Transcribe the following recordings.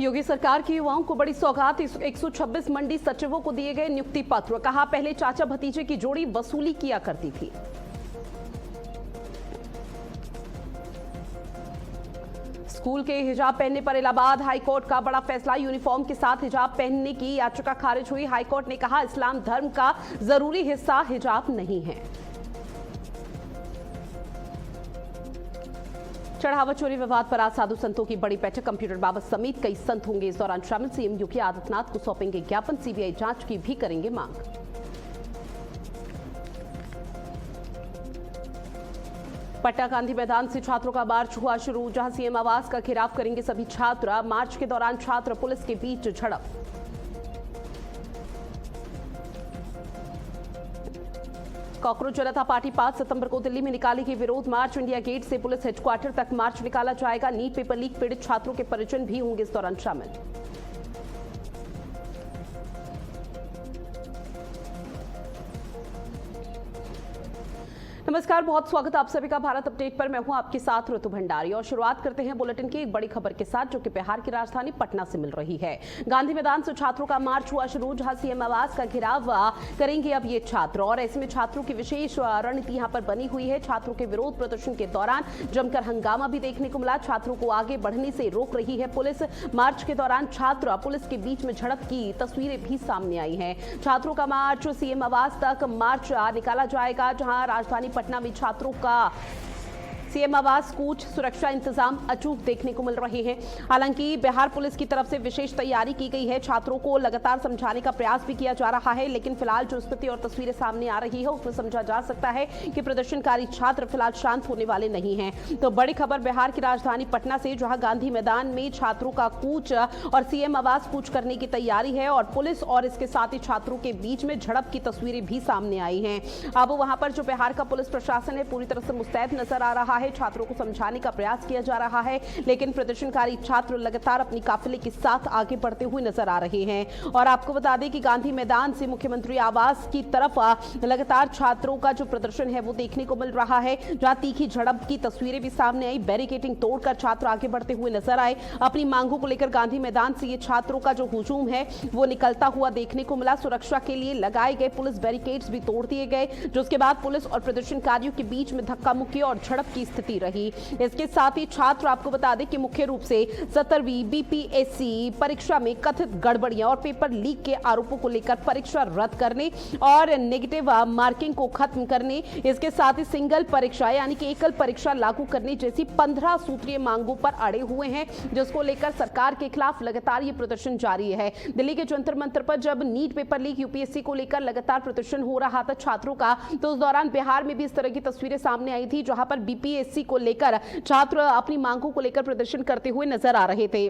योगी सरकार की युवाओं को बड़ी सौगात। 126 मंडी सचिवों को दिए गए नियुक्ति पत्र। कहा पहले चाचा भतीजे की जोड़ी वसूली किया करती थी। स्कूल के हिजाब पहनने पर इलाहाबाद हाईकोर्ट का बड़ा फैसला। यूनिफॉर्म के साथ हिजाब पहनने की याचिका खारिज हुई। हाईकोर्ट ने कहा इस्लाम धर्म का जरूरी हिस्सा हिजाब नहीं है। चढ़ावा चोरी विवाद पर आज साधु संतों की बड़ी बैठक। कंप्यूटर बाबा समेत कई संत होंगे इस दौरान शामिल। सीएम योगी आदित्यनाथ को सौंपेंगे ज्ञापन। सीबीआई जांच की भी करेंगे मांग। पटना गांधी मैदान से छात्रों का मार्च हुआ शुरू, जहां सीएम आवास का घेराव करेंगे सभी छात्र। मार्च के दौरान छात्र पुलिस के बीच झड़प। कॉकरोच जनता पार्टी 5 सितंबर को दिल्ली में निकालेगी विरोध मार्च। इंडिया गेट से पुलिस हेडक्वार्टर तक मार्च निकाला जाएगा। नीट पेपर लीक पीड़ित छात्रों के परिजन भी होंगे इस दौरान शामिल। नमस्कार, बहुत स्वागत आप सभी का भारत अपडेट पर। मैं हूं आपके साथ ऋतु भंडारी और शुरुआत करते हैं बुलेटिन की एक बड़ी खबर के साथ, जो कि बिहार की राजधानी पटना से मिल रही है। गांधी मैदान से छात्रों का मार्च हुआ शुरू, जहां सीएम आवास का घेराव करेंगे अब ये छात्र। और ऐसे में छात्रों की विशेष रणनीति यहां पर बनी हुई है। छात्रों के विरोध प्रदर्शन के दौरान जमकर हंगामा भी देखने को मिला। छात्रों को आगे बढ़ने से रोक रही है पुलिस। मार्च के दौरान छात्र पुलिस के बीच में झड़प की तस्वीरें भी सामने आई हैं। छात्रों का मार्च सीएम आवास तक मार्च निकाला जाएगा, जहां राजधानी पटना में छात्रों का सीएम आवास कूच सुरक्षा इंतजाम अचूक देखने को मिल रहे हैं। हालांकि बिहार पुलिस की तरफ से विशेष तैयारी की गई है। छात्रों को लगातार समझाने का प्रयास भी किया जा रहा है, लेकिन फिलहाल जो स्थिति और तस्वीरें सामने आ रही है उसमें समझा जा सकता है कि प्रदर्शनकारी छात्र फिलहाल शांत होने वाले नहीं हैं। तो बड़ी खबर बिहार की राजधानी पटना से, जहां गांधी मैदान में छात्रों का कूच और सीएम आवास कूच करने की तैयारी है और पुलिस और इसके साथ ही छात्रों के बीच में झड़प की तस्वीरें भी सामने आई हैं। अब वहां पर जो बिहार का पुलिस प्रशासन है पूरी तरह से मुस्तैद नजर आ रहा है। छात्रों को समझाने का प्रयास किया जा रहा है, लेकिन प्रदर्शनकारी छात्र लगातार अपनी काफिले के साथ आगे बढ़ते हुए नजर आ रहे हैं। और आपको बता दें कि गांधी मैदान से मुख्यमंत्री आवास की तरफ लगातार छात्रों का जो प्रदर्शन है वो देखने को मिल रहा है, जहां तीखी झड़प की तस्वीरें भी सामने आई। बैरिकेडिंग तोड़कर छात्र आगे बढ़ते हुए नजर आए। अपनी मांगों को लेकर गांधी मैदान से ये छात्रों का जो हुजूम है वो निकलता हुआ देखने को मिला। सुरक्षा के लिए लगाए गए पुलिस बैरिकेड्स भी तोड़ दिए गए, जो उसके बाद पुलिस और प्रदर्शनकारियों के बीच में धक्का मुक्की और झड़प की स्थिति रही। इसके साथ ही छात्र, आपको बता दें कि मुख्य रूप से 17वीं बीपीएससी परीक्षा में कथित गड़बड़ियां और पेपर लीक के आरोपों को लेकर परीक्षा रद्द करने और नेगेटिव मार्किंग को खत्म करने, इसके साथ ही सिंगल परीक्षा यानी कि एकल परीक्षा लागू करने जैसी 15 सूत्रीय मांगों पर अड़े हुए हैं, जिसको लेकर सरकार के खिलाफ लगातार ये प्रदर्शन जारी है। दिल्ली के जंतर मंतर पर जब नीट पेपर लीक यूपीएससी को लेकर लगातार प्रदर्शन हो रहा था छात्रों का, तो उस दौरान बिहार में भी इस तरह की तस्वीरें सामने आई थी, जहां पर बीपीएससी को लेकर छात्र अपनी मांगों को लेकर प्रदर्शन करते हुए नजर आ रहे थे।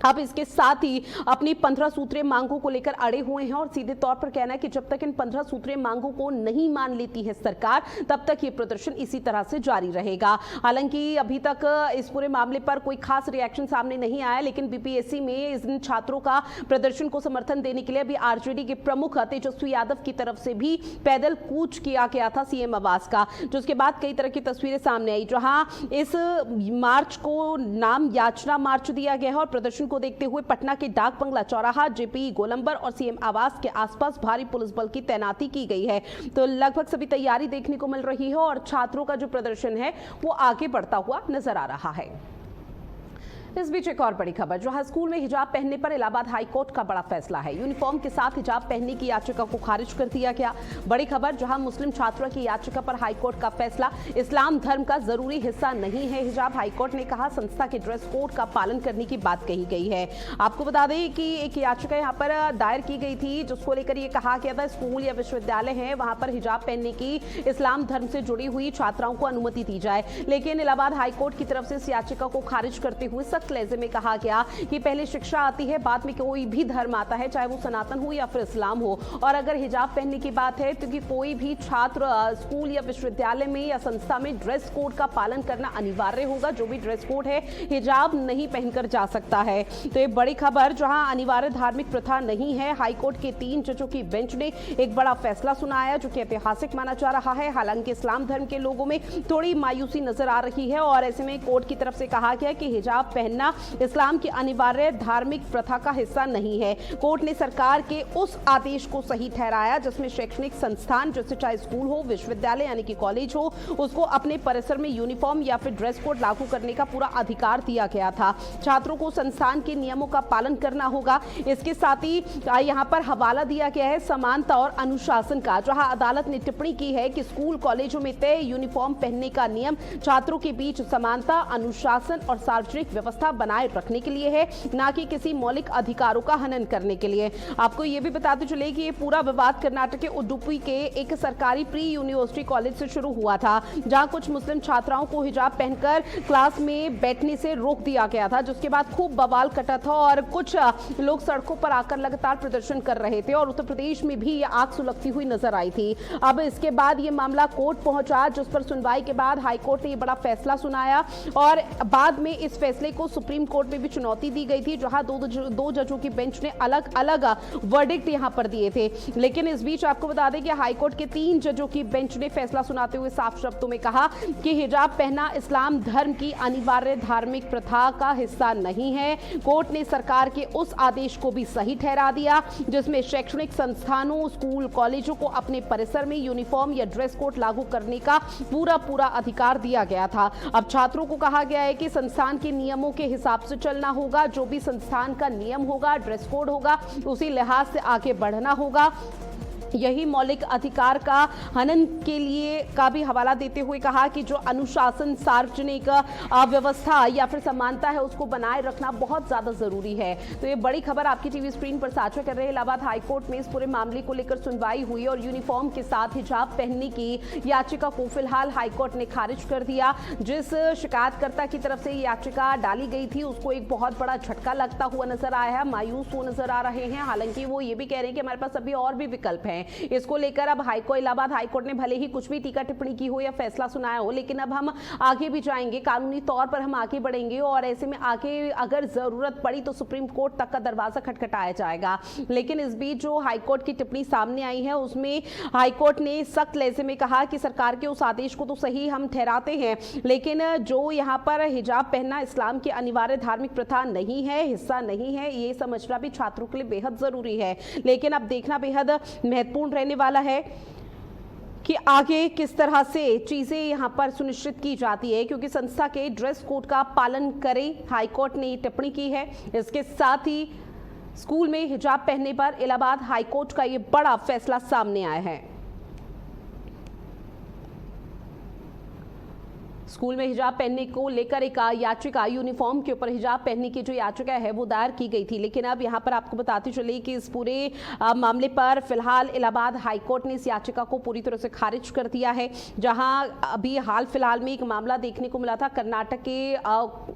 अब इसके साथ ही अपनी 15 सूत्रीय मांगों को लेकर अड़े हुए हैं और सीधे तौर पर कहना है कि जब तक इन 15 सूत्रीय मांगों को नहीं मान लेती है सरकार, तब तक ये प्रदर्शन इसी तरह से जारी रहेगा। हालांकि अभी तक इस पूरे मामले पर कोई खास रिएक्शन सामने नहीं आया, लेकिन बीपीएससी में इन छात्रों का प्रदर्शन को समर्थन देने के लिए अभी आरजेडी के प्रमुख तेजस्वी यादव की तरफ से भी पैदल कूच किया गया था सीएम आवास का, जो उसके बाद कई तरह की तस्वीरें सामने आई, जहां इस मार्च को नाम याचना मार्च दिया गया है। और प्रदर्शन को देखते हुए पटना के डाक बंगला, चौराहा, जेपी गोलंबर और सीएम आवास के आसपास भारी पुलिस बल की तैनाती की गई है। तो लगभग सभी तैयारी देखने को मिल रही है और छात्रों का जो प्रदर्शन है वो आगे बढ़ता हुआ नजर आ रहा है। इस बीच एक और बड़ी खबर, जहां स्कूल में हिजाब पहनने पर इलाहाबाद हाईकोर्ट का बड़ा फैसला है। यूनिफॉर्म के साथ हिजाब पहनने की याचिका को खारिज कर दिया गया। बड़ी खबर, जहां मुस्लिम छात्रों की याचिका पर हाईकोर्ट का फैसला। इस्लाम धर्म का जरूरी हिस्सा नहीं है हिजाब। हाईकोर्ट ने कहा संस्था के ड्रेस कोड का पालन करने की बात कही गई है। आपको बता दें कि एक याचिका यहां पर दायर की गई थी, जिसको लेकर यह कहा गया था स्कूल या विश्वविद्यालय है वहां पर हिजाब पहनने की इस्लाम धर्म से जुड़ी हुई छात्राओं को अनुमति दी जाए, लेकिन इलाहाबाद हाईकोर्ट की तरफ से इस याचिका को खारिज करते हुए सख्त लहजे में कहा गया कि पहले शिक्षा आती है, बाद में कोई भी धर्म आता है, चाहे वो सनातन हो या फिर इस्लाम हो। और अगर हिजाब पहनने की बात है तो कि कोई भी छात्र स्कूल या विश्वविद्यालय में या संस्था में ड्रेस कोड का पालन करना अनिवार्य होगा। जो भी ड्रेस कोड है, हिजाब नहीं पहनकर जा सकता है। तो ये बड़ी खबर, जहां अनिवार्य धार्मिक प्रथा नहीं है, हाईकोर्ट के 3 जजों की बेंच ने एक बड़ा फैसला सुनाया जो कि ऐतिहासिक माना जा रहा है। हालांकि इस्लाम धर्म के लोगों में थोड़ी मायूसी नजर आ रही है और ऐसे में कोर्ट की तरफ से कहा गया कि हिजाब पहनना इस्लाम की अनिवार्य धार्मिक प्रथा का हिस्सा नहीं है। कोर्ट ने सरकार के उस आदेश को सही ठहराया जिसमें शैक्षणिक संस्थान, जैसे चाहे स्कूल हो, विश्वविद्यालय यानी कि कॉलेज हो, उसको अपने परिसर में यूनिफॉर्म या फिर ड्रेस कोड लागू करने का पूरा अधिकार दिया गया था। छात्रों को संस्थान के नियमों का पालन करना होगा। इसके साथ ही यहाँ पर हवाला दिया गया है समानता और अनुशासन का, जहां अदालत ने टिप्पणी की है कि स्कूल कॉलेजों में तय यूनिफॉर्म पहनने का नियम छात्रों के बीच समानता, अनुशासन और सार्वजनिक व्यवस्था बनाए रखने के लिए है, ना कि किसी मौलिक अधिकारों का हनन करने के लिए। आपको ये भी बताते चले कि ये पूरा विवाद कर्नाटक के उडुपी के एक सरकारी प्री यूनिवर्सिटी कॉलेज से शुरू हुआ था, जहां कुछ मुस्लिम छात्राओं को हिजाब पहनकर क्लास में बैठने से रोक दिया गया था, जिसके बाद खूब बवाल कटा था और कुछ लोग सड़कों पर आकर लगातार प्रदर्शन कर रहे थे और उत्तर प्रदेश में भी ये आग सुलगती हुई नजर आई थी। अब इसके बाद ये मामला कोर्ट पहुंचा, जिस पर सुनवाई के बाद हाईकोर्ट ने ये बड़ा फैसला सुनाया और बाद में इस फैसले को सुप्रीम कोर्ट में भी चुनौती दी गई थी, जहां दो जजों की बेंच ने अलग अलग वर्डिक्ट यहां पर दिए थे। लेकिन इस बीच आपको बता दें कि हाईकोर्ट के 3 जजों की बेंच ने फैसला सुनाते हुए साफ शब्दों में कहा कि हिजाब पहनना इस्लाम धर्म की अनिवार्य धार्मिक प्रथा का हिस्सा नहीं है। कोर्ट ने सरकार के उस आदेश को भी सही ठहरा दिया जिसमें शैक्षणिक संस्थानों, स्कूल, कॉलेजों को अपने परिसर में यूनिफॉर्म या ड्रेस कोड लागू करने का पूरा अधिकार दिया गया था। अब छात्रों को कहा गया है कि संस्थान के नियमों के हिसाब से चलना होगा। जो भी संस्थान का नियम होगा, ड्रेस कोड होगा, उसी लिहाज से आगे बढ़ना होगा। यही मौलिक अधिकार का हनन के लिए का भी हवाला देते हुए कहा कि जो अनुशासन, सार्वजनिक व्यवस्था या फिर समानता है, उसको बनाए रखना बहुत ज्यादा जरूरी है। तो ये बड़ी खबर आपकी टीवी स्क्रीन पर साझा कर रहे हैं। इलाहाबाद हाईकोर्ट में इस पूरे मामले को लेकर सुनवाई हुई और यूनिफॉर्म के साथ हिजाब पहनने की याचिका को फिलहाल हाईकोर्ट ने खारिज कर दिया। जिस शिकायतकर्ता की तरफ से याचिका डाली गई थी, उसको एक बहुत बड़ा झटका लगता हुआ नजर आया है, मायूस वो नजर आ रहे हैं। हालांकि वो ये भी कह रहे हैं कि हमारे पास अभी और भी विकल्प हैं। इसको लेकर अब इलाहाबाद हाईकोर्ट ने भले ही कुछ भी टीका टिप्पणी की हो या फैसला सुनाया हो, लेकिन अब हम आगे भी जाएंगे, कानूनी तौर पर हम आगे बढ़ेंगे और ऐसे में आगे अगर जरूरत पड़ी तो सुप्रीम कोर्ट तक का दरवाजा खटखटाया जाएगा। लेकिन इस बीच जो हाईकोर्ट की टिप्पणी सामने आई है, उसमें हाईकोर्ट ने सख्त लहजे में कहा कि सरकार के उस आदेश को तो सही हम ठहराते हैं, लेकिन जो यहाँ पर हिजाब पहनना इस्लाम की अनिवार्य धार्मिक प्रथा नहीं है, हिस्सा नहीं है, ये समझना भी छात्रों के लिए बेहद जरूरी है। लेकिन अब देखना बेहद महत्वपूर्ण रहने वाला है कि आगे किस तरह से चीजें यहां पर सुनिश्चित की जाती है, क्योंकि संस्था के ड्रेस कोड का पालन करें, हाईकोर्ट ने टिप्पणी की है। इसके साथ ही स्कूल में हिजाब पहनने पर इलाहाबाद हाईकोर्ट का यह बड़ा फैसला सामने आया है। स्कूल में हिजाब पहनने को लेकर एक याचिका, यूनिफॉर्म के ऊपर हिजाब पहनने की जो याचिका है वो दायर की गई थी, लेकिन अब यहां पर आपको बताते चले कि इस पूरे मामले पर फिलहाल इलाहाबाद हाईकोर्ट ने इस याचिका को पूरी तरह से खारिज कर दिया है। जहां अभी हाल फिलहाल में एक मामला देखने को मिला था कर्नाटक के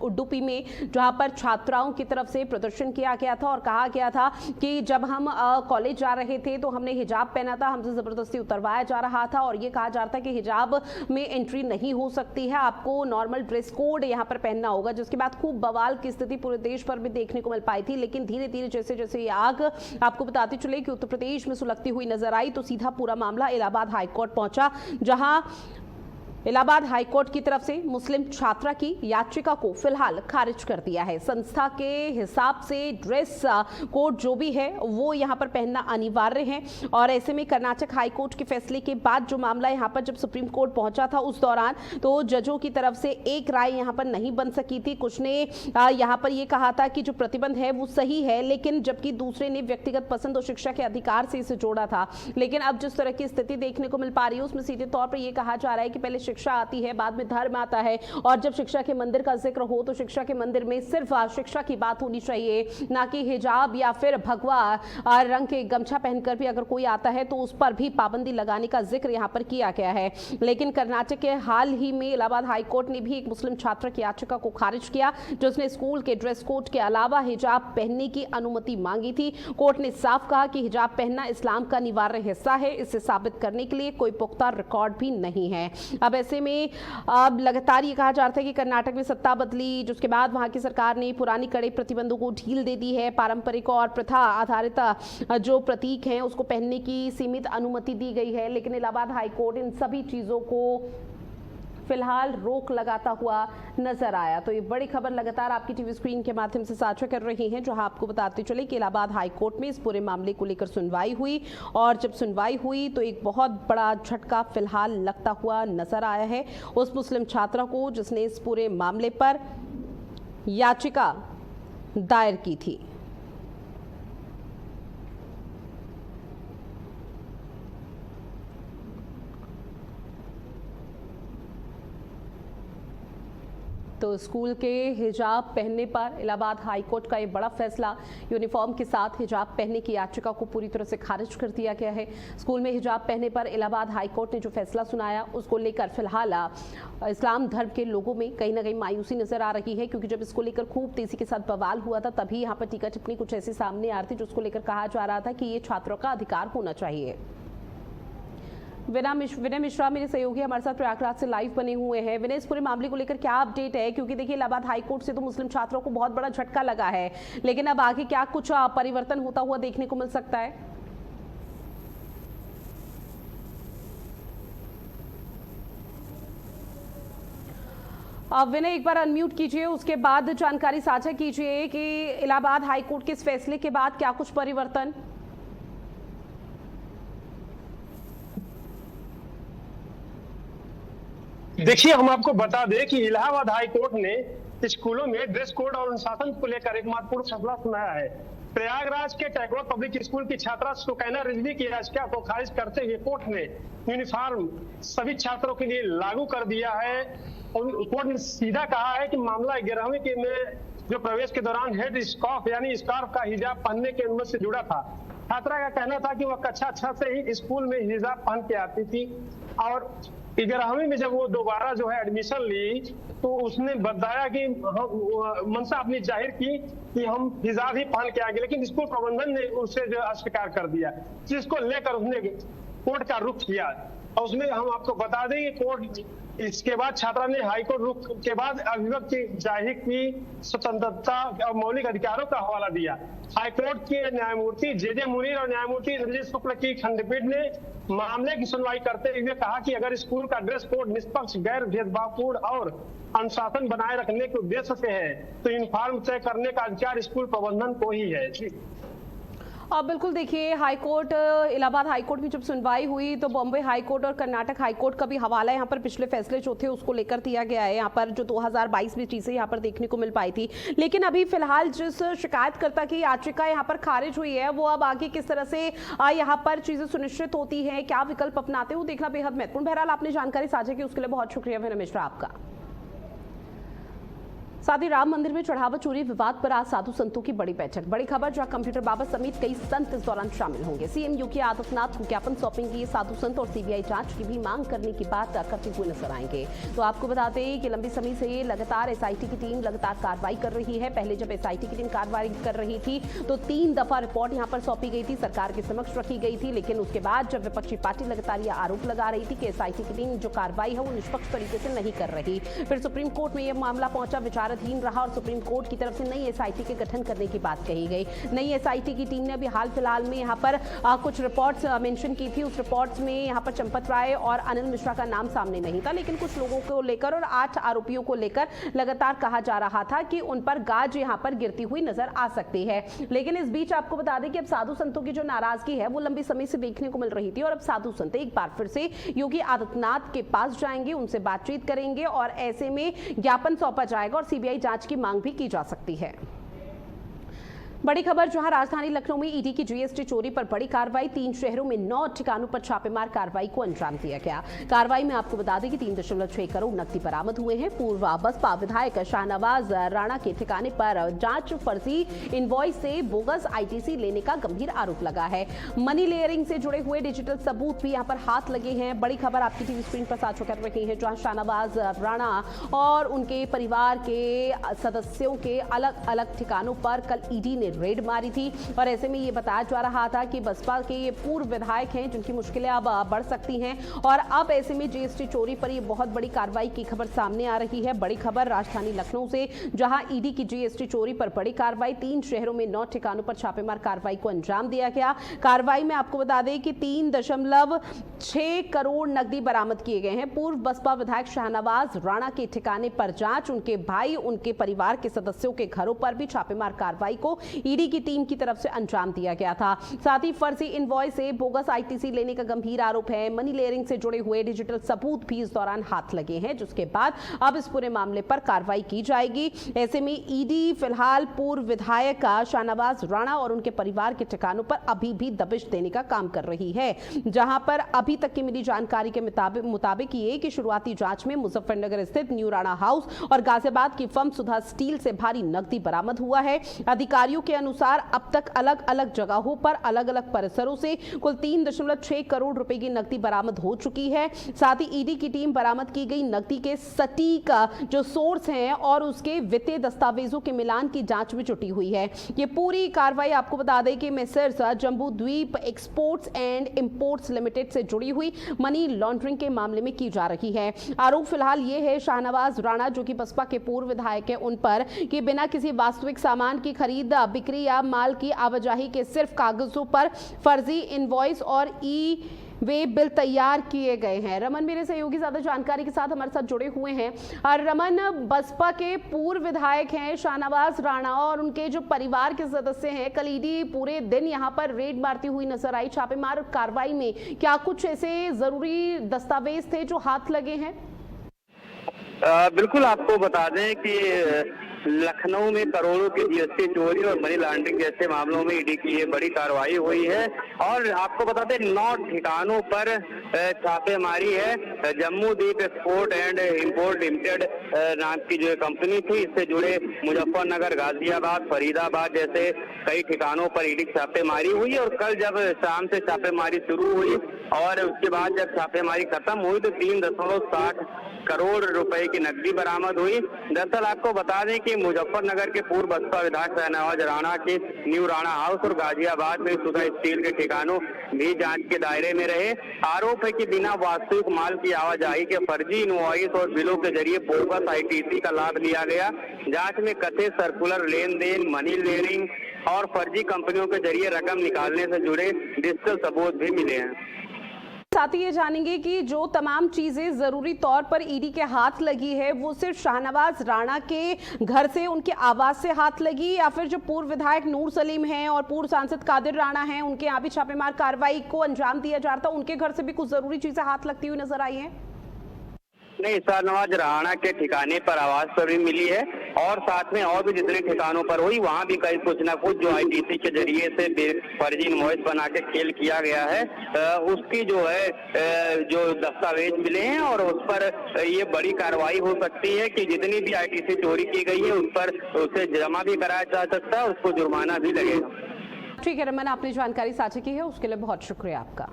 उडुपी में, जहां पर छात्राओं की तरफ से प्रदर्शन किया गया था और कहा गया था कि जब हम कॉलेज जा रहे थे तो हमने हिजाब पहना था, हमसे जबरदस्ती उतरवाया जा रहा था और ये कहा जा रहा था कि हिजाब में एंट्री नहीं हो सकती है, आपको नॉर्मल ड्रेस कोड यहां पर पहनना होगा, जिसके बाद खूब बवाल की स्थिति पूरे देश पर भी देखने को मिल पाई थी। लेकिन धीरे धीरे जैसे जैसे ये आग आपको बताते चले कि उत्तर प्रदेश में सुलगती हुई नजर आई, तो सीधा पूरा मामला इलाहाबाद हाईकोर्ट पहुंचा, जहां इलाहाबाद हाईकोर्ट की तरफ से मुस्लिम छात्रा की याचिका को फिलहाल खारिज कर दिया है। संस्था के हिसाब से ड्रेस कोड जो भी है वो यहां पर पहनना अनिवार्य है और ऐसे में कर्नाटक हाईकोर्ट के फैसले के बाद जो मामला यहां पर जब सुप्रीम कोर्ट पहुंचा था उस दौरान तो जजों की तरफ से एक राय यहां पर नहीं बन सकी थी। कुछ ने यहां पर यह कहा था कि जो प्रतिबंध है वो सही है, लेकिन जबकि दूसरे ने व्यक्तिगत पसंद और शिक्षा के अधिकार से इसे जोड़ा था। लेकिन अब जिस तरह की स्थिति देखने को मिल पा रही है उसमें सीधे तौर पर यह कहा जा रहा है कि पहले शिक्षा आती है, बाद में धर्म आता है, और जब शिक्षा के मंदिर का जिक्र हो तो शिक्षा के मंदिर में सिर्फ शिक्षा की बात होनी चाहिए, ना कि हिजाब या फिर भगवा रंग के गमछा पहनकर भी अगर कोई आता है तो उस पर भी पाबंदी लगाने का जिक्र यहाँ पर किया गया है। लेकिन कर्नाटक के हाल ही में इलाहाबाद हाईकोर्ट ने भी एक मुस्लिम छात्र की याचिका को खारिज किया, जिसने स्कूल के ड्रेस कोड के अलावा हिजाब पहनने की अनुमति मांगी थी। कोर्ट ने साफ कहा कि हिजाब पहनना इस्लाम का अनिवार्य हिस्सा है। इसे साबित करने के लिए कोई पुख्ता रिकॉर्ड भी नहीं है। अब ऐसे में अब लगातार ये कहा जा रहा है कि कर्नाटक में सत्ता बदली, जिसके बाद वहां की सरकार ने पुरानी कड़े प्रतिबंधों को ढील दे दी है। पारंपरिक और प्रथा आधारित जो प्रतीक हैं उसको पहनने की सीमित अनुमति दी गई है, लेकिन इलाहाबाद हाईकोर्ट इन सभी चीजों को फिलहाल रोक लगाता हुआ नजर आया। तो ये बड़ी खबर लगातार आपकी टीवी स्क्रीन के माध्यम से साझा कर रही हैं, जहां आपको बताते चले कि इलाहाबाद हाईकोर्ट में इस पूरे मामले को लेकर सुनवाई हुई, और जब सुनवाई हुई तो एक बहुत बड़ा झटका फिलहाल लगता हुआ नजर आया है उस मुस्लिम छात्रा को जिसने इस पूरे मामले पर याचिका दायर की थी। तो स्कूल के हिजाब पहनने पर इलाहाबाद हाईकोर्ट का ये बड़ा फैसला, यूनिफॉर्म के साथ हिजाब पहनने की याचिका को पूरी तरह से खारिज कर दिया गया है। स्कूल में हिजाब पहनने पर इलाहाबाद हाईकोर्ट ने जो फैसला सुनाया उसको लेकर फिलहाल इस्लाम धर्म के लोगों में कहीं ना कहीं मायूसी नजर आ रही है, क्योंकि जब इसको लेकर खूब तेजी के साथ बवाल हुआ था तभी यहाँ पर टीका टिप्पणी कुछ ऐसी सामने आ रही थी जिसको लेकर कहा जा रहा था कि ये छात्रों का अधिकार होना चाहिए। विनय मिश्रा मेरे सहयोगी हमारे साथ प्रयागराज से लाइव बने हुए हैं। विनय, इस पूरे मामले को लेकर क्या अपडेट है? क्योंकि देखिए इलाहाबाद हाईकोर्ट से तो मुस्लिम छात्रों को बहुत बड़ा झटका लगा है, लेकिन अब आगे क्या कुछ परिवर्तन होता हुआ देखने को मिल सकता है? विनय, एक बार अनम्यूट कीजिए, उसके बाद जानकारी साझा कीजिए कि इलाहाबाद हाईकोर्ट के इस फैसले के बाद क्या कुछ परिवर्तन? देखिए, हम आपको बता दें कि इलाहाबाद हाई कोर्ट ने स्कूलों में ड्रेस कोड और अनुशासन को लेकर एक महत्वपूर्ण फैसला सुनाया है। प्रयागराज के टैगोर पब्लिक स्कूल की छात्रा सुकैना रिजवी की याचिका को खारिज करते हुए कोर्ट ने यूनिफॉर्म सभी छात्रों के लिए लागू कर दिया है। और कोर्ट ने सीधा कहा है कि मामला 11वीं के में जो प्रवेश के दौरान हेड स्कार्फ यानी स्कार्फ का हिजाब पहनने की अनुमति से जुड़ा था। छात्रा का कहना था कि वह कक्षा 6 से ही स्कूल में हिजाब पहन के आती थी, और 11वीं में जब वो दोबारा जो है एडमिशन ली तो उसने बताया कि मनसा अपनी जाहिर की कि हम हिजाब ही पहन के आएंगे, लेकिन स्कूल प्रबंधन ने उसे जो अस्वीकार कर दिया, जिसको लेकर उसने कोर्ट का रुख किया। और उसमें हम आपको बता दें कि कोर्ट इसके बाद छात्रा ने हाईकोर्ट रुख के बाद अभिभावक की जाहिर की स्वतंत्रता और मौलिक अधिकारों का हवाला दिया। हाईकोर्ट के न्यायमूर्ति जे मुनीर और न्यायमूर्ति रंजीत शुक्ल की खंडपीठ ने मामले की सुनवाई करते हुए कहा कि अगर स्कूल का ड्रेस कोड निष्पक्ष, गैर भेदभावपूर्ण और अनुशासन बनाए रखने के उद्देश्य से है तो यूनिफॉर्म तय करने का अधिकार स्कूल प्रबंधन को ही है। बिल्कुल, देखिए हाईकोर्ट, इलाहाबाद हाईकोर्ट में जब सुनवाई हुई तो बॉम्बे हाईकोर्ट और कर्नाटक हाईकोर्ट का भी हवाला यहाँ पर पिछले फैसले जो थे उसको लेकर दिया गया है। यहाँ पर जो 2022 में चीजें यहाँ पर देखने को मिल पाई थी, लेकिन अभी फिलहाल जिस शिकायतकर्ता की याचिका यहाँ पर खारिज हुई है वो अब आगे किस तरह से यहाँ पर चीजें सुनिश्चित होती है, क्या विकल्प अपनाते हो, देखना बेहद महत्वपूर्ण। बहरहाल आपने जानकारी साझा की उसके लिए बहुत शुक्रिया विनय मिश्रा आपका। साथ ही राम मंदिर में चढ़ावा चोरी विवाद पर आज साधु संतों की बड़ी बैठक। बड़ी खबर, जहां कंप्यूटर बाबा समेत कई संत इस दौरान शामिल होंगे। सीएम योगी आदित्यनाथ को ज्ञापन सौंपेंगे। साधु संत और सीबीआई जांच की भी मांग करने की बात करते हुए नजर आएंगे। तो आपको बता दें कि लंबे समय से लगातार एसआईटी की टीम लगातार कार्रवाई कर रही है। पहले जब एसआईटी की टीम कार्रवाई कर रही थी तो 3 दफा रिपोर्ट यहां पर सौंपी गई थी, सरकार के समक्ष रखी गई थी, लेकिन उसके बाद जब विपक्षी पार्टी लगातार यह आरोप लगा रही थी कि एसआईटी की टीम जो कार्रवाई है वो निष्पक्ष तरीके से नहीं कर रही, फिर सुप्रीम कोर्ट में यह मामला पहुंचा, विचाराधीन रहा और सुप्रीम कोर्ट की तरफ से नई एसआईटी के गठन करने की बात कही गई। नई एसआईटी की टीम ने अभी हाल फिलहाल में यहां पर कुछ रिपोर्ट्स मेंशन की थी। उस रिपोर्ट्स में यहां पर चंपत राय और अनिल मिश्रा का नाम सामने नहीं था, लेकिन कुछ लोगों को लेकर और 8 आरोपियों को लेकर लगातार कहा जा रहा था कि उन पर गाज यहां पर गिरती हुई नजर आ सकती है। लेकिन इस बीच आपको बता दें कि अब साधु संतों की जो नाराजगी है वो लंबे समय से देखने को मिल रही थी, और अब साधु संत एक बार फिर से योगी आदित्यनाथ के पास जाएंगे, उनसे बातचीत करेंगे और ऐसे में ज्ञापन सौंपा जाएगा और सीबीआई जांच की मांग भी की जा सकती है। बड़ी खबर जहां राजधानी लखनऊ में ईडी की जीएसटी चोरी पर बड़ी कार्रवाई। 3 शहरों में 9 ठिकानों पर छापेमार कार्रवाई को अंजाम दिया गया। कार्रवाई में आपको बता दें कि 3.6 करोड़ नकदी बरामद हुए हैं। पूर्व बसपा विधायक शाहनवाज राणा के ठिकाने पर जांच फर्जी इनवॉइस से बोगस आईटीसी लेने का गंभीर आरोप लगा है। मनी लेयरिंग से जुड़े हुए डिजिटल सबूत भी यहां पर हाथ लगे हैं। बड़ी खबर आपकी टीवी स्क्रीन पर साझा कर रही है, जहां शाहनवाज राणा और उनके परिवार के सदस्यों के अलग अलग ठिकानों पर कल ईडी ने रेड मारी थी। और ऐसे में ये बताया जा रहा था कि बसपा के ये पूर्व विधायक हैं जिनकी मुश्किलें अब बढ़ सकती हैं। और अब ऐसे में जीएसटी चोरी पर ये बहुत बड़ी कार्रवाई की खबर सामने आ रही है। बड़ी खबर राजधानी लखनऊ से, जहां ईडी की जीएसटी चोरी पर बड़ी कार्रवाई। 3 शहरों में 9 ठिकानों पर छापेमार कार्रवाई को अंजाम दिया गया। कार्रवाई में आपको बता दें कि 3.6 करोड़ नकदी बरामद किए गए हैं। पूर्व बसपा विधायक शाहनवाज राणा के ठिकाने पर जांच, उनके भाई, उनके परिवार के सदस्यों के घरों पर भी छापेमार कार्रवाई को ईडी की टीम की तरफ से अंजाम दिया गया था। साथ ही फर्जी इनवॉइस से बोगस आईटीसी लेने का गंभीर आरोप है। मनी लेयरिंग से जुड़े हुए डिजिटल सबूत भी इस दौरान हाथ लगे हैं, जिसके बाद अब इस पूरे मामले पर कार्रवाई की जाएगी। ऐसे में ईडी फिलहाल पूर्व विधायक शाहनवाज राणा और उनके परिवार के ठिकानों पर अभी भी दबिश देने का काम कर रही है। जहां पर अभी तक की मिली जानकारी के मुताबिक ये कि शुरुआती जांच में मुजफ्फरनगर स्थित न्यू राणा हाउस और गाजियाबाद की फर्म सुधा स्टील से भारी नकदी बरामद हुआ है। अधिकारियों के अनुसार अब तक अलग अलग जगहों पर अलग अलग परिसरों से कुल 3.6 करोड़ रुपए की नकदी बरामद हो चुकी है। साथ ही ईडी की टीम बरामद की गई नकदी के सटीक जो सोर्स हैं और उसके वित्तीय दस्तावेजों के मिलान की जांच में जुटी हुई है। ये पूरी कार्रवाई आपको बता दें कि मेसर्स जम्बू द्वीप एक्सपोर्ट्स एंड इंपोर्ट्स लिमिटेड से जुड़ी हुई मनी लॉन्ड्रिंग के मामले में की जा रही है। आरोप फिलहाल ये है शाहनवाज राणा, जो कि बसपा के पूर्व विधायक है, उन पर कि बिना किसी वास्तविक सामान की खरीद बिक्री या माल की आवाजाही के सिर्फ कागजों पर फर्जी इनवॉइस और ई वे बिल तैयार किए गए हैं। रमन मेरे सहयोगी ज्यादा जानकारी के साथ हमारे साथ जुड़े हुए हैं। और रमन, बसपा के पूर्व विधायक हैं शाहनवाज राणा और उनके जो परिवार के सदस्य हैं, कल ईडी पूरे दिन यहां पर रेड मारती हुई नजर आई। छापेमार कार्रवाई में क्या कुछ ऐसे जरूरी दस्तावेज थे जो हाथ लगे हैं? बिल्कुल, आपको बता दें कि लखनऊ में करोड़ों की जीएसटी चोरी और मनी लॉन्ड्रिंग जैसे मामलों में ईडी की ये बड़ी कार्रवाई हुई है। और आपको बता दें 9 ठिकानों पर छापेमारी है। जम्मू द्वीप एक्सपोर्ट एंड इंपोर्ट लिमिटेड नाम की जो कंपनी थी, इससे जुड़े मुजफ्फरनगर, गाजियाबाद, फरीदाबाद जैसे कई ठिकानों पर ईडी छापेमारी हुई। और कल जब शाम से छापेमारी शुरू हुई और उसके बाद जब छापेमारी खत्म हुई तो 3.60 करोड़ रुपए की नकदी बरामद हुई। दरअसल आपको बता दें कि मुजफ्फरनगर के पूर्व बसपा विधायक शाहनवाज राणा के न्यू राणा हाउस और गाजियाबाद में सुधा स्टील के ठिकानों भी जांच के दायरे में रहे। आरोप है कि बिना वास्तविक माल की आवाजाही के फर्जी इनवॉइस और बिलों के जरिए बोगस आईटीसी का लाभ लिया गया। जांच में कथित सर्कुलर लेन देन, मनी लेयरिंग और फर्जी कंपनियों के जरिए रकम निकालने से जुड़े डिजिटल सबूत भी मिले हैं। साथ ही ये जानेंगे कि जो तमाम चीजें जरूरी तौर पर ईडी के हाथ लगी है, वो सिर्फ शाहनवाज राणा के घर से, उनके आवास से हाथ लगी, या फिर जो पूर्व विधायक नूर सलीम हैं और पूर्व सांसद कादिर राणा हैं, उनके यहाँ भी छापेमार कार्रवाई को अंजाम दिया जा रहा था, उनके घर से भी कुछ जरूरी चीजें हाथ लगती हुई नजर आई हैं? नहीं, शाहनवाज राणा के ठिकाने पर आवाज पर भी मिली है और साथ में और भी जितने ठिकानों पर हुई वहां भी कई कुछ ना कुछ जो आईटीसी के जरिए से फर्जी इनवॉइस बना के खेल किया गया है, उसकी जो है जो दस्तावेज मिले हैं और उस पर ये बड़ी कार्रवाई हो सकती है कि जितनी भी आईटीसी चोरी की गई है उस पर उसे जमा भी कराया जा सकता है, उसको जुर्माना भी लगेगा। ठीक है रमन, आपने जानकारी साझा की है उसके लिए बहुत शुक्रिया आपका।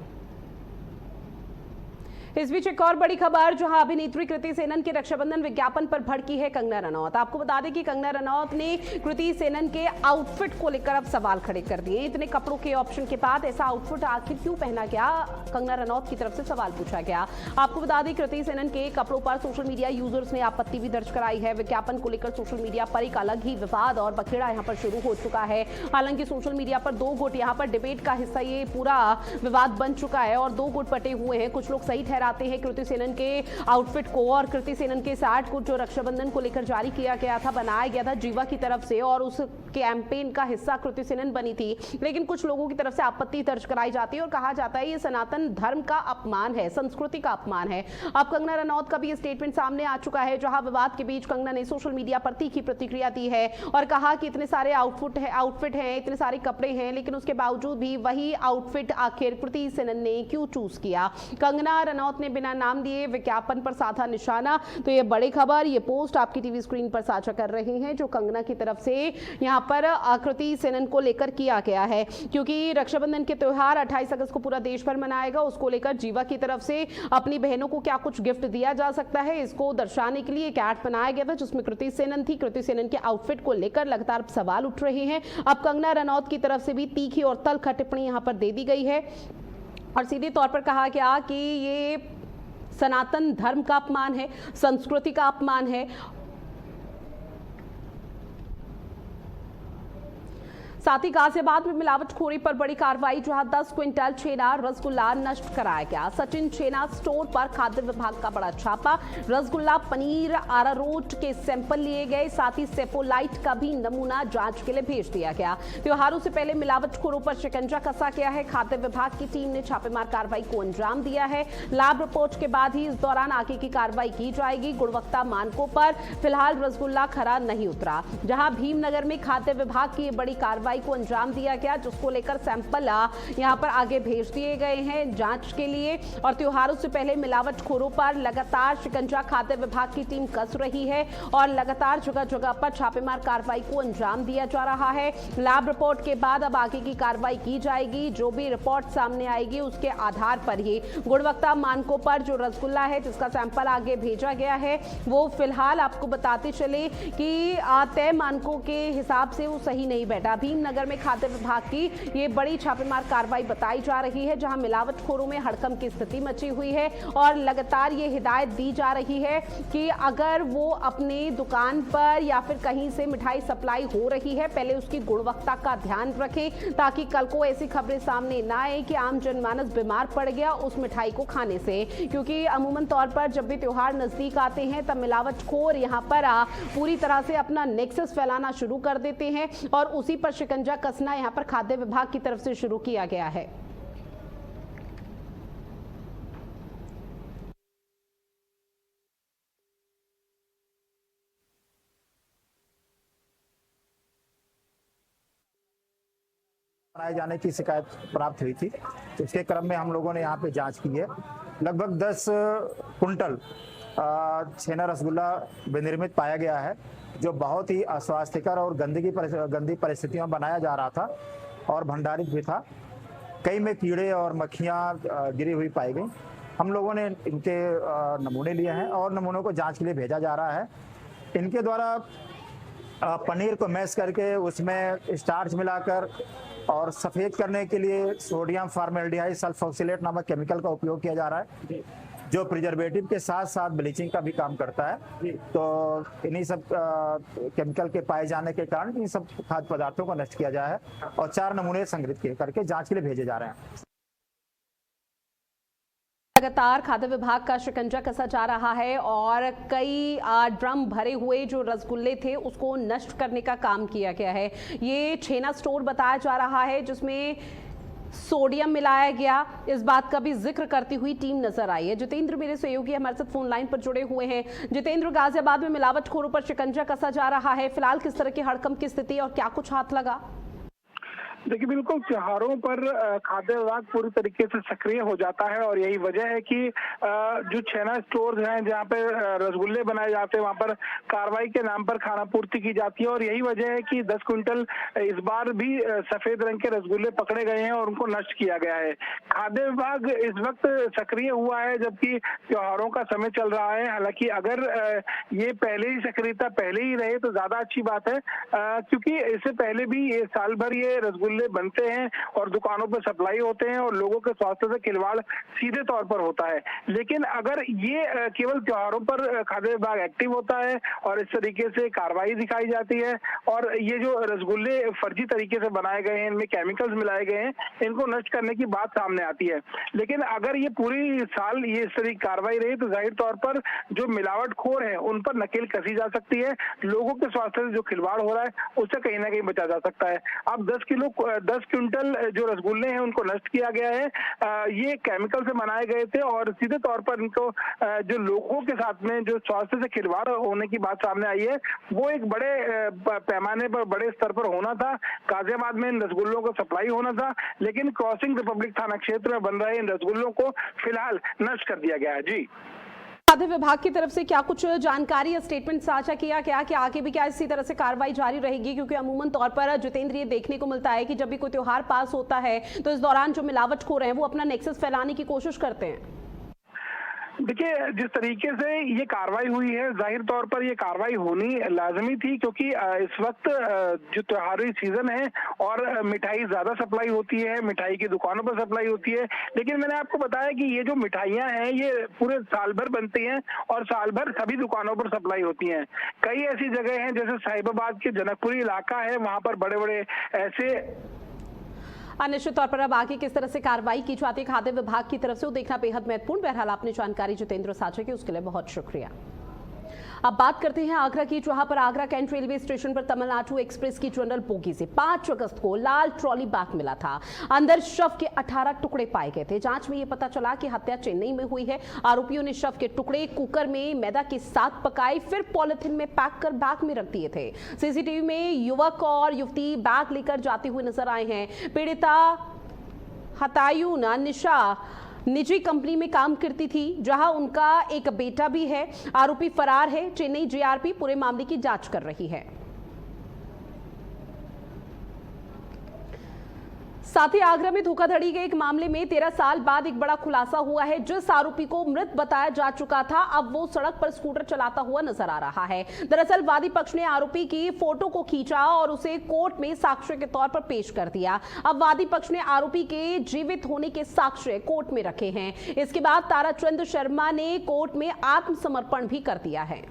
इस बीच एक और बड़ी खबर, जहां अभिनेत्री कृति सेनन के रक्षाबंधन विज्ञापन पर भड़की है कंगना रनौत। आपको बता दें कि कंगना रनौत ने कृति सेनन के आउटफिट को लेकर अब सवाल खड़े कर दिए। इतने कपड़ों के ऑप्शन के बाद ऐसा आउटफिट आखिर क्यों पहना गया, कंगना रनौत की तरफ से सवाल पूछा गया। आपको बता दें कृति सेनन के कपड़ों पर सोशल मीडिया यूजर्स ने आपत्ति भी दर्ज कराई है। विज्ञापन को लेकर सोशल मीडिया पर एक अलग ही विवाद और बखेड़ा यहाँ पर शुरू हो चुका है। हालांकि सोशल मीडिया पर 2 गुट यहाँ पर डिबेट का हिस्सा ये पूरा विवाद बन चुका है और 2 गुट बटे हुए हैं। कुछ लोग सही ठहरा पहराते हैं कृति सेनन के आउटफिट को, और कृति सेनन के साथ को जो रक्षाबंधन को लेकर जारी किया गया था, बनाया गया था जीवा की तरफ से, और उस कैंपेन का हिस्सा कृति सेनन बनी थी। लेकिन कुछ लोगों की तरफ से आपत्ति दर्ज कराई जाती है और कहा जाता है ये सनातन धर्म का अपमान है, संस्कृति का अपमान है। अब कंगना रनौत का भी स्टेटमेंट सामने आ चुका है, जहां विवाद के बीच कंगना ने सोशल मीडिया पर तीखी प्रतिक्रिया दी है और कहा कि इतने सारे आउटफिट हैं, इतने सारे कपड़े हैं, लेकिन उसके बावजूद भी वही आउटफिट आखिर कृति सेनन ने क्यों चूज किया। कंगना रनौत ने बिना नाम दिए विज्ञापन पर साधा निशाना। तो ये बड़ी खबर, ये पोस्ट आपकी टीवी स्क्रीन पर साझा कर रहे हैं, जो कंगना की तरफ से यहाँ पर कृति सेनन को लेकर किया गया है, क्योंकि रक्षाबंधन के त्योहार 28 अगस्त को पूरा देश भर मनाएगा। उसको लेकर जीवा की तरफ से अपनी बहनों को क्या कुछ गिफ्ट दिया जा सकता है, इसको दर्शाने के लिए एक ऐड बनाया गया था जिसमें कृति सेनन थी। कृति सेनन के आउटफिट को लेकर लगातार सवाल उठ रहे हैं। अब कंगना रनौत की तरफ से भी तीखी और तल्ख टिप्पणी यहां पर दे दी गई है और सीधे तौर पर कहा गया कि ये सनातन धर्म का अपमान है, संस्कृति का अपमान है। साथ ही गाजियाबाद में मिलावटखोरी पर बड़ी कार्रवाई, जहां 10 क्विंटल छेना रसगुल्ला नष्ट कराया गया। सचिन छेना स्टोर पर खाद्य विभाग का बड़ा छापा, रसगुल्ला, पनीर, अरारोट के सैंपल लिए गए, साथ ही सेपोलाइट का भी नमूना जांच के लिए भेज दिया गया। त्योहारों से पहले मिलावटखोरों पर शिकंजा कसा गया है। खाद्य विभाग की टीम ने छापेमार कार्रवाई को अंजाम दिया है। लैब रिपोर्ट के बाद ही इस दौरान आगे की कार्रवाई की जाएगी। गुणवत्ता मानकों पर फिलहाल रसगुल्ला खरा नहीं उतरा। जहां भीमनगर में खाद्य विभाग की बड़ी कार्रवाई को अंजाम दिया गया, जिसको लेकर सैंपल यहां पर आगे भेज दिए गए हैं जांच के लिए। और त्योहारों से पहले मिलावटखोरों पर लगातार शिकंजा खाद्य विभाग की टीम कस रही है और लगातार जगह जगह पर छापेमार कार्रवाई को अंजाम दिया जा रहा है। लैब रिपोर्ट के बाद अब आगे की कार्रवाई की जाएगी। जो भी रिपोर्ट सामने आएगी उसके आधार पर ही गुणवत्ता मानकों पर जो रसगुल्ला है जिसका सैंपल आगे भेजा गया है, वो फिलहाल आपको बताते चले कि तय मानकों के हिसाब से वो सही नहीं बैठा। भीमनगर में खाद्य विभाग की ये बड़ी छापेमार कार्रवाई बताई जा रही है, जहां मिलावटखोरों में हड़कंप की स्थिति मची हुई है और लगातार ये हिदायत दी जा रही है कि अगर वो अपने दुकान पर या फिर कहीं से मिठाई सप्लाई हो रही है, पहले उसकी गुणवत्ता का ध्यान रखें, ताकि कल को ऐसी खबरें सामने ना आए कि आम जनमानस बीमार पड़ गया उस मिठाई को खाने से। क्योंकि अमूमन तौर पर जब भी त्योहार नजदीक आते हैं तब मिलावटखोर यहाँ पर पूरी तरह से अपना नेक्सस फैलाना शुरू कर देते हैं और उसी पर शिकंजा कसना यहां पर खाद्य विभाग की तरफ से शुरू किया गया है। बनाए जाने की शिकायत प्राप्त हुई थी, इसके क्रम में हम लोगों ने यहाँ पे जांच की है। लगभग 10 कुंटल छेना रसगुल्ला विनिर्मित पाया गया है, जो बहुत ही अस्वास्थ्यकर और गंदी परिस्थितियों में बनाया जा रहा था और भंडारित भी था। कई में कीड़े और मक्खियां गिरी हुई पाई गई। हम लोगों ने इनके नमूने लिए हैं और नमूनों को जांच के लिए भेजा जा रहा है। इनके द्वारा पनीर को मैश करके उसमें स्टार्च मिलाकर और सफ़ेद करने के लिए सोडियम फॉर्मेल्डिहाइड सल्फोक्सिलेट नामक केमिकल का उपयोग किया जा रहा है, जो प्रिजर्वेटिव के साथ साथ ब्लीचिंग का भी काम करता है। तो इन्हीं सब केमिकल के पाए जाने के कारण इन सब खाद्य पदार्थों को नष्ट किया जाए और 4 नमूने संग्रहित करके जांच के लिए भेजे जा रहे हैं। लगातार खाद्य विभाग का शिकंजा कसा जा रहा है और कई ड्रम भरे हुए जो रसगुल्ले थे उसको नष्ट करने का काम किया गया है। ये छेना स्टोर बताया जा रहा है जिसमें सोडियम मिलाया गया, इस बात का भी जिक्र करती हुई टीम नजर आई है। जितेंद्र मेरे सहयोगी हमारे साथ फोन लाइन पर जुड़े हुए हैं। जितेंद्र, गाजियाबाद में मिलावटखोरों पर शिकंजा कसा जा रहा है, फिलहाल किस तरह की हड़कंप की स्थिति और क्या कुछ हाथ लगा? देखिए, बिल्कुल त्योहारों पर खाद्य विभाग पूरी तरीके से सक्रिय हो जाता है और यही वजह है कि जो छेना स्टोर्स हैं जहां पे रसगुल्ले बनाए जाते हैं वहां पर कार्रवाई के नाम पर खाना पूर्ति की जाती है और यही वजह है कि 10 क्विंटल इस बार भी सफेद रंग के रसगुल्ले पकड़े गए हैं और उनको नष्ट किया गया है। खाद्य विभाग इस वक्त सक्रिय हुआ है जबकि त्योहारों का समय चल रहा है। हालांकि अगर ये पहले ही सक्रियता पहले ही रहे तो ज्यादा अच्छी बात है, क्योंकि इससे पहले भी ये साल भर ये रसगुल्ले रसगुल्ले बनते हैं और दुकानों पर सप्लाई होते हैं और लोगों के स्वास्थ्य से खिलवाड़ सीधे तौर पर होता है। लेकिन अगर ये केवल त्योहारों पर खाद्य विभाग एक्टिव होता है और इस तरीके से कार्रवाई दिखाई जाती है और ये जो रसगुल्ले फर्जी तरीके से बनाए गए हैं, इनमें केमिकल्स मिलाए गए हैं, इनको नष्ट करने की बात सामने आती है। लेकिन अगर ये पूरी साल ये इस तरह की कार्रवाई रही तो जाहिर तौर पर जो मिलावटखोर है उन पर नकेल कसी जा सकती है। लोगों के स्वास्थ्य से जो खिलवाड़ हो रहा है उससे कहीं ना कहीं बचा जा सकता है। अब 10 क्विंटल जो रसगुल्ले हैं उनको नष्ट किया गया है। ये केमिकल से बनाए गए थे और सीधे तौर पर इनको जो लोगों के साथ में जो स्वास्थ्य से खिलवाड़ होने की बात सामने आई है वो एक बड़े पैमाने पर, बड़े स्तर पर होना था। गाजियाबाद में इन रसगुल्लों को सप्लाई होना था, लेकिन क्रॉसिंग रिपब्लिक थाना क्षेत्र में बन रहे इन रसगुल्लों को फिलहाल नष्ट कर दिया गया है। जी, खाद्य विभाग की तरफ से क्या कुछ जानकारी या स्टेटमेंट साझा किया गया कि आगे भी क्या इसी तरह से कार्रवाई जारी रहेगी? क्योंकि अमूमन तौर पर जितेंद्र ये देखने को मिलता है कि जब भी कोई त्योहार पास होता है तो इस दौरान जो मिलावटखोर हैं वो अपना नेक्सस फैलाने की कोशिश करते हैं। देखिए, जिस तरीके से ये कार्रवाई हुई है जाहिर तौर पर ये कार्रवाई होनी लाजमी थी, क्योंकि इस वक्त जो त्योहारी सीजन है और मिठाई ज्यादा सप्लाई होती है, मिठाई की दुकानों पर सप्लाई होती है। लेकिन मैंने आपको बताया कि ये जो मिठाइयाँ हैं ये पूरे साल भर बनती हैं और साल भर सभी दुकानों पर सप्लाई होती हैं। कई ऐसी जगह हैं जैसे साहिबाबाद के जनकपुरी इलाका है, वहां पर बड़े बड़े ऐसे निश्चित तौर पर अब आगे किस तरह से कार्रवाई की जाती है खाद्य विभाग की तरफ से वो देखना बेहद महत्वपूर्ण। बहरहाल आपने जानकारी जितेंद्र साझा की उसके लिए बहुत शुक्रिया। अब बात करते हैं आगरा की, जहां पर आगरा कैंट रेलवे स्टेशन पर तमिलनाडु एक्सप्रेस की जनरल बोगी से 5 अगस्त को लाल ट्रॉली बैग मिला था। अंदर शव के 18 टुकड़े पाए गए थे। जांच में यह पता चला कि हत्या चेन्नई में हुई है। आरोपियों ने शव के टुकड़े कुकर में मैदा के साथ पकाए, फिर पॉलिथीन में पैक कर बैग में रख दिए थे। सीसीटीवी में युवक और युवती बैग लेकर जाते हुए नजर आए हैं। पीड़िता हतायुना निशा निजी कंपनी में काम करती थी, जहां उनका एक बेटा भी है। आरोपी फरार है। चेन्नई जीआरपी पूरे मामले की जांच कर रही है। साथ ही आगरा में धोखाधड़ी के एक मामले में 13 साल बाद एक बड़ा खुलासा हुआ है। जिस आरोपी को मृत बताया जा चुका था अब वो सड़क पर स्कूटर चलाता हुआ नजर आ रहा है। दरअसल वादी पक्ष ने आरोपी की फोटो को खींचा और उसे कोर्ट में साक्ष्य के तौर पर पेश कर दिया। अब वादी पक्ष ने आरोपी के जीवित होने के साक्ष्य कोर्ट में रखे हैं। इसके बाद ताराचंद शर्मा ने कोर्ट में आत्मसमर्पण भी कर दिया है।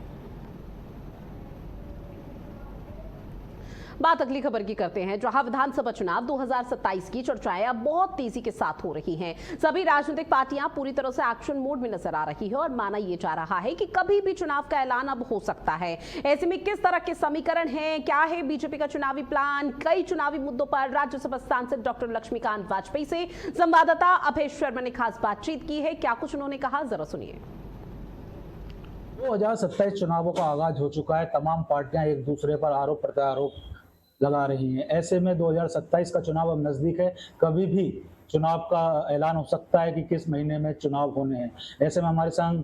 बात अगली खबर की करते हैं, जहां विधानसभा चुनाव 2027 की चर्चाएं अब बहुत तेजी के साथ हो रही हैं। सभी राजनीतिक पार्टियां पूरी तरह से एक्शन मोड में नजर आ रही है और माना यह जा रहा है कि कभी भी चुनाव का ऐलान अब हो सकता है। ऐसे में किस तरह के समीकरण हैं, क्या है बीजेपी का चुनावी प्लान? कई चुनावी मुद्दों पर राज्यसभा सांसद डॉक्टर लक्ष्मीकांत वाजपेयी से संवाददाता अभय शर्मा ने खास बातचीत की है। क्या कुछ उन्होंने कहा, जरा सुनिए। 2027 चुनावों का आगाज हो चुका है। तमाम पार्टियां एक दूसरे पर आरोप प्रत्यारोप लगा रही हैं। ऐसे में 2027 का चुनाव अब नजदीक है। कभी भी चुनाव का ऐलान हो सकता है कि किस महीने में चुनाव होने हैं। ऐसे में हमारे संग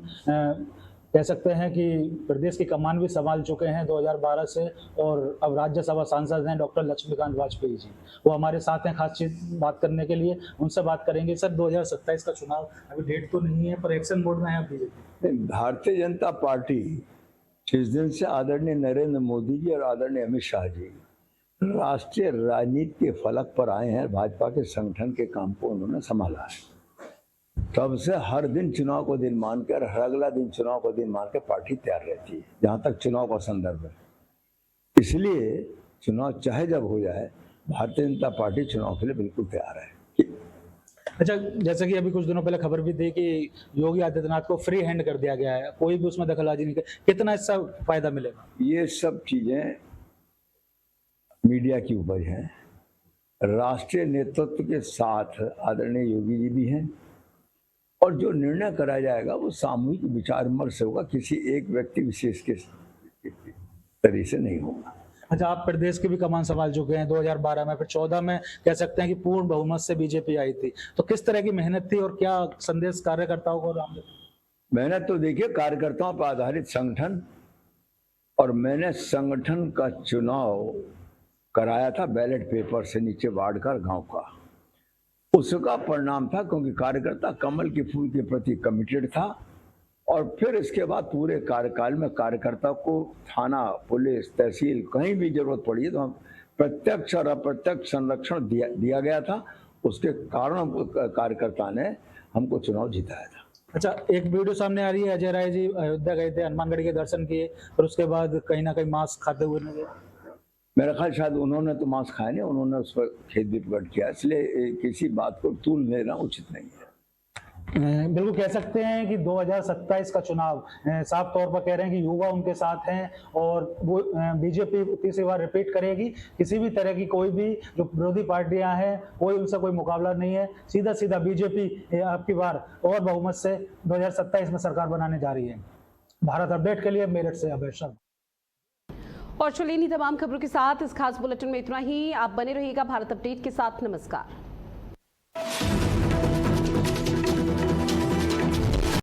कह सकते हैं कि प्रदेश की कमान भी संभाल चुके हैं 2012 से और अब राज्यसभा सांसद हैं डॉक्टर लक्ष्मीकांत वाजपेयी जी। वो हमारे साथ हैं खास बात करने के लिए। उनसे बात करेंगे। सर, 2027 का चुनाव अभी डेट तो नहीं है पर एक्शन मोड में है बीजेपी। भारतीय जनता पार्टी जिस दिन से आदरणीय नरेंद्र मोदी जी और आदरणीय अमित शाह जी राष्ट्रीय राजनीति के फलक पर आए हैं, भाजपा के संगठन के काम को उन्होंने संभाला है। तब से हर दिन चुनाव को दिन मानकर, हर अगला दिन चुनाव को दिन मानकर पार्टी तैयार रहती है, जहां तक चुनाव का संदर्भ है। इसलिए चुनाव चाहे जब हो जाए, भारतीय जनता पार्टी चुनाव के लिए बिल्कुल तैयार है। अच्छा, जैसे कि अभी कुछ दिनों पहले खबर भी थी कि योगी आदित्यनाथ को फ्री हैंड कर दिया गया है, कोई भी उसमें दखलंदाजी नहीं कर, कितना इससे फायदा मिलेगा? ये सब चीजें मीडिया की उपज है। राष्ट्रीय नेतृत्व के साथ आदरणीय योगी जी भी हैं और जो निर्णय कराया जाएगा वो सामूहिक विचार विमर्श होगा, किसी एक व्यक्ति विशेष के तरीके से नहीं होगा। अच्छा, आप प्रदेश की भी कमान संभाल चुके हैं 2012 में, फिर 14 में कह सकते हैं कि पूर्ण बहुमत से बीजेपी आई थी, तो किस तरह की मेहनत थी और क्या संदेश कार्यकर्ताओं को? मेहनत तो देखिए, कार्यकर्ताओं पर आधारित संगठन, और मैंने संगठन का चुनाव कराया था बैलेट पेपर से, नीचे वार्ड का, गांव का। उसका परिणाम था क्योंकि कार्यकर्ता कमल के फूल के प्रति कमिटेड था और फिर इसके बाद पूरे कार्यकाल में कार्यकर्ता को थाना, पुलिस, तहसील कहीं भी जरूरत पड़ी तो हम प्रत्यक्ष और अप्रत्यक्ष संरक्षण दिया गया था। उसके कारण कार्यकर्ता ने हमको चुनाव जिताया था। अच्छा, एक वीडियो सामने आ रही है, अजय राय जी अयोध्या गए थे, हनुमानगढ़ी के दर्शन किए और उसके बाद कहीं ना कहीं मांस खाते हुए नजर। मेरा ख्याल शायद उन्होंने तो मांस खाया नहीं, उन्होंने उस पर खेद भी प्रकट किया, इसलिए किसी बात को तूल लेना उचित नहीं है। बिल्कुल कह सकते हैं कि 2027 का चुनाव साफ तौर पर कह रहे हैं कि युवा उनके साथ हैं और वो बीजेपी तीसरी बार रिपीट करेगी। किसी भी तरह की कोई भी जो विरोधी पार्टियां हैं कोई उनसे कोई मुकाबला नहीं है, सीधा सीधा बीजेपी आपकी बार और बहुमत से 2027 में सरकार बनाने जा रही है। भारत अपडेट के लिए मेरठ से अभय शर्मा। और चलिए इन्हीं तमाम खबरों के साथ इस खास बुलेटिन में इतना ही। आप बने रहिएगा भारत अपडेट के साथ। नमस्कार।